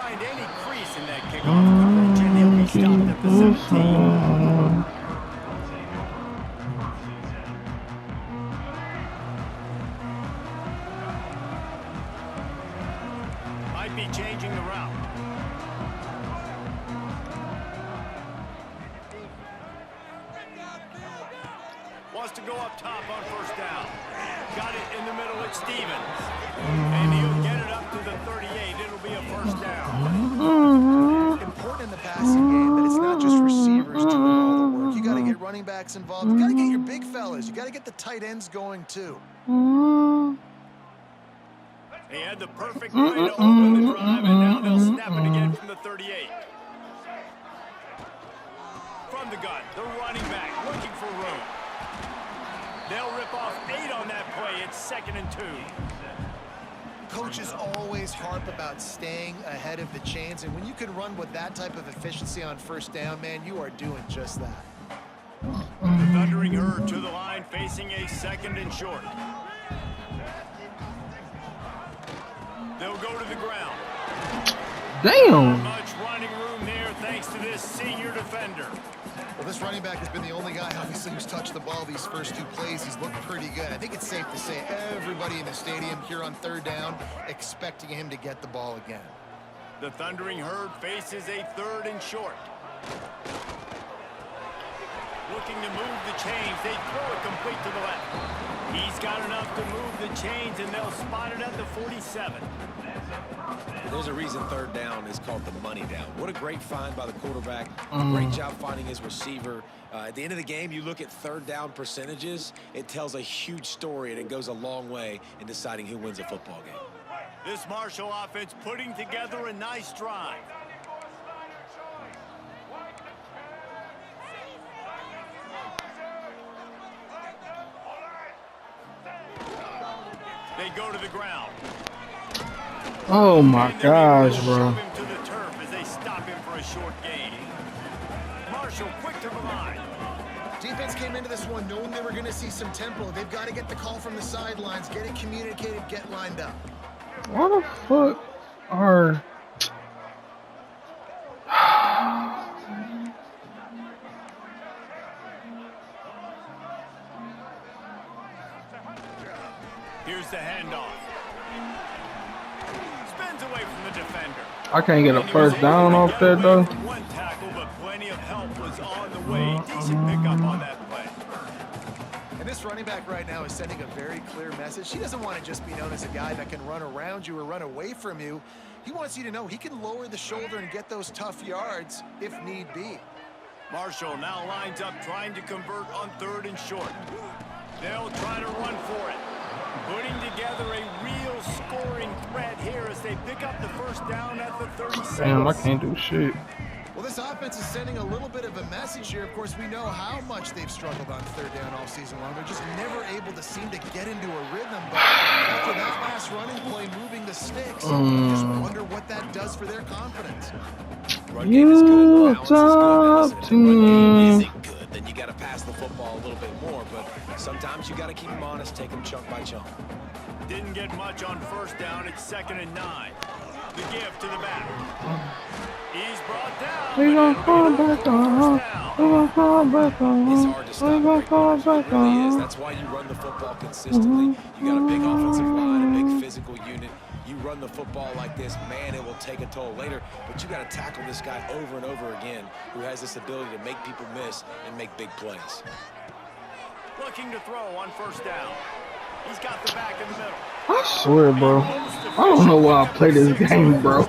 find any crease in that kickoff coverage, and he'll be stopped at the 17. Might be changing the route. Wants to go up top on first down. Got it in the middle at Stevens. And he'll get it up to the 38. It'll be a first down. Important in the passing game that it's not just receivers doing all the work. You got to get running backs involved. You got to get your big fellas. You got to get the tight ends going too. He had the perfect way to open the drive, and now they'll snap it again from the 38. From the gun, the running back looking for room. They'll rip off 8 on that play. It's 2nd and 2. Coaches always harp about staying ahead of the chains, and when you can run with that type of efficiency on first down, man, you are doing just that. The Thundering Herd to the line, facing a 2nd and short. They'll go to the ground. Damn. Not much running room there thanks to this senior defender. Well, this running back has been the only guy, obviously, who's touched the ball these first 2 plays. He's looked pretty good. I think it's safe to say everybody in the stadium here on 3rd down expecting him to get the ball again. The Thundering Herd faces a 3rd and short. Looking to move the chains. They throw it complete to the left. He's got enough to move the chains, and they'll spot it at the 47. There's a reason 3rd down is called the money down. What a great find by the quarterback. Great job finding his receiver. At the end of the game, you look at 3rd down percentages. It tells a huge story, and it goes a long way in deciding who wins a football game. This Marshall offense putting together a nice drive. They go to the ground. Oh my gosh, bro. Him to the turf as they stop him for a short gain. Marshall quick to the line. Defense came into this one knowing they were going to see some tempo. They've got to get the call from the sidelines, get it communicated, get lined up. What the fuck are... Here's the handoff. Spins away from the defender. I can't get a first down off that though. One tackle, but plenty of help was on the way. Decent pickup on that play. And this running back right now is sending a very clear message. He doesn't want to just be known as a guy that can run around you or run away from you. He wants you to know he can lower the shoulder and get those tough yards if need be. Marshall now lines up trying to convert on 3rd and short. They'll try to run for it. Putting together a real scoring threat here as they pick up the first down at the 36. Damn, I can't do shit. Well, this offense is sending a little bit of a message here. Of course, we know how much they've struggled on 3rd down all season long. They're just never able to seem to get into a rhythm. But after that last running play, moving the sticks, just wonder what that does for their confidence. Run game is good. You Balance is good. talk Listen, to if the run game me. isn't good, then you got to pass the football a little bit more. But sometimes you got to keep them honest, take them chunk by chunk. Didn't get much on first down. It's 2nd and 9. The give to the back. He's brought down. We gon' fall back on. We gon' fall back on. It's hard to stop. We gon' fall back It really is. on. That's why you run the football consistently. You got a big offensive line, a big physical unit. You run the football like this, man, it will take a toll later. But you got to tackle this guy over and over again who has this ability to make people miss and make big plays. Looking to throw on first down. He's got the back in the middle. I swear, bro. I don't know why I play this game, bro.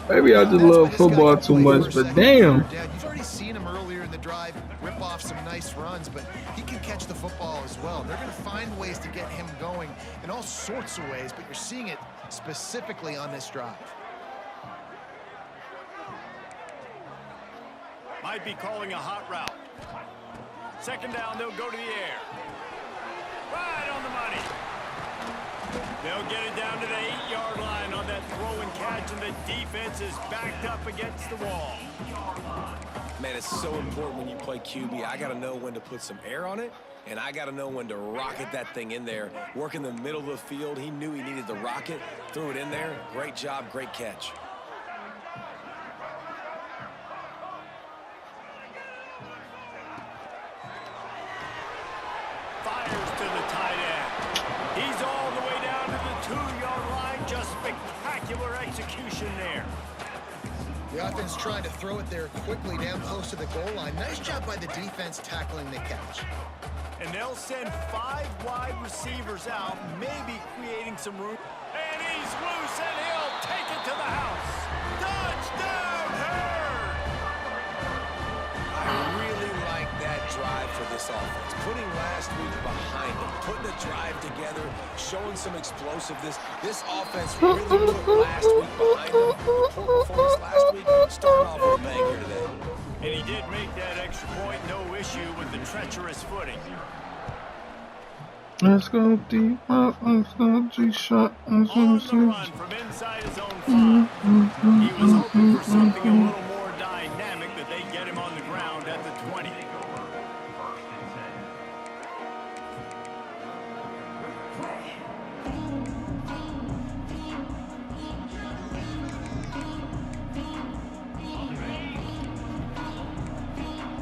Maybe I just love football too much, but damn. You've already seen him earlier in the drive rip off some nice runs, but he can catch the football as well. They're going to find ways to get him going in all sorts of ways, but you're seeing it specifically on this drive. Might be calling a hot route. 2nd down, they'll go to the air. Right on the money. They'll get it down to the 8-yard line on that throw and catch, and the defense is backed up against the wall. Man, it's so important when you play QB. I got to know when to put some air on it And I got to know when to rocket that thing in there. Work in the middle of the field. He knew he needed the rocket. Threw it in there. Great job, great catch. Fires to the tight end. He's all the way down to the 2-yard line. Just spectacular execution there. The offense trying to throw it there quickly down close to the goal line. Nice job by the defense tackling the catch. And they'll send 5 wide receivers out, maybe creating some room. And he's loose, and he'll take it to the house. Touchdown, Herd! I really like that drive for this offense. Putting last week behind them, putting the drive together, showing some explosiveness. This offense really put last week behind them. The poor performance last week started off with a bang here today. And he did make that extra point, no issue with the treacherous footing. Let's go deep, let's go G-shot. On the run from inside his own 5. He was hoping for something a little more dynamic, that they get him on the ground at the 20.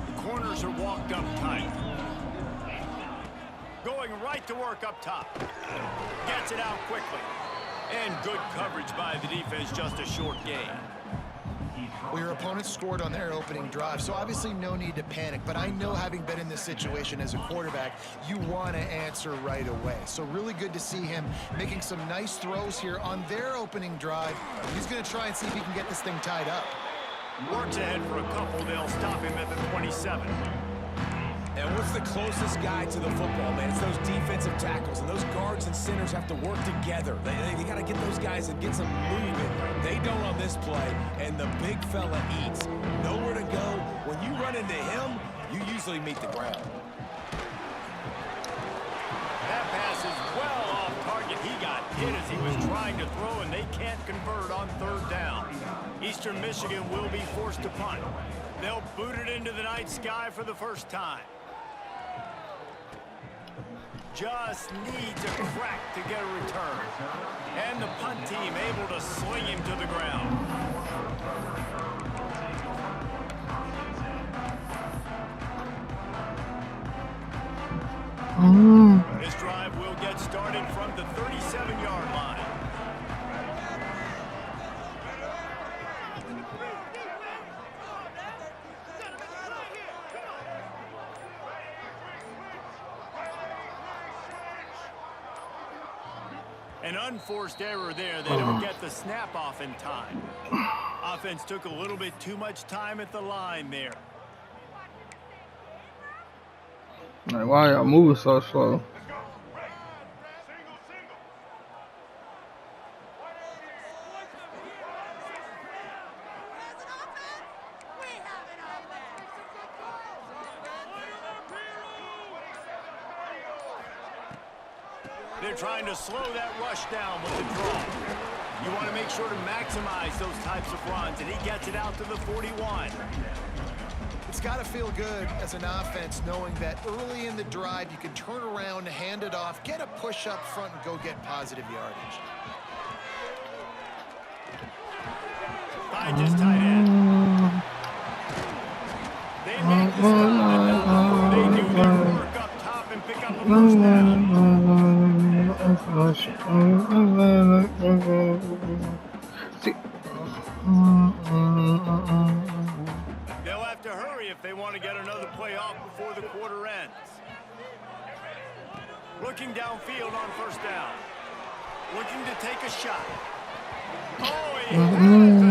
The corners are walked up tight. Going right to work up top. Gets it out quickly. And good coverage by the defense, just a short gain. Well, your opponent scored on their opening drive, so obviously no need to panic. But I know, having been in this situation as a quarterback, you want to answer right away. So really good to see him making some nice throws here on their opening drive. He's going to try and see if he can get this thing tied up. Works ahead for a couple. They'll stop him at the 27. And what's the closest guy to the football, man? It's those defensive tackles, and those guards and centers have to work together. They got to get those guys and get some movement. They don't on this play, and the big fella eats. Nowhere to go. When you run into him, you usually meet the ground. That pass is well off target. He got hit as he was trying to throw, and they can't convert on 3rd down. Eastern Michigan will be forced to punt. They'll boot it into the night sky for the first time. Just needs a crack to get a return. And the punt team able to swing him to the ground. This drive will get started from the 37-yard line. An unforced error there. They don't get the snap off in time. Offense took a little bit too much time at the line there. Like, why y'all moving so slow? They're trying to slow that rush down with the draw. You want to make sure to maximize those types of runs, and he gets it out to the 41. It's got to feel good as an offense knowing that early in the drive you can turn around, hand it off, get a push up front, and go get positive yardage. Find his tight end. They make the stop. They do their work up top and pick up a first down. They'll have to hurry if they want to get another play off before the quarter ends. Looking downfield on 1st down. Looking to take a shot. Oh, he has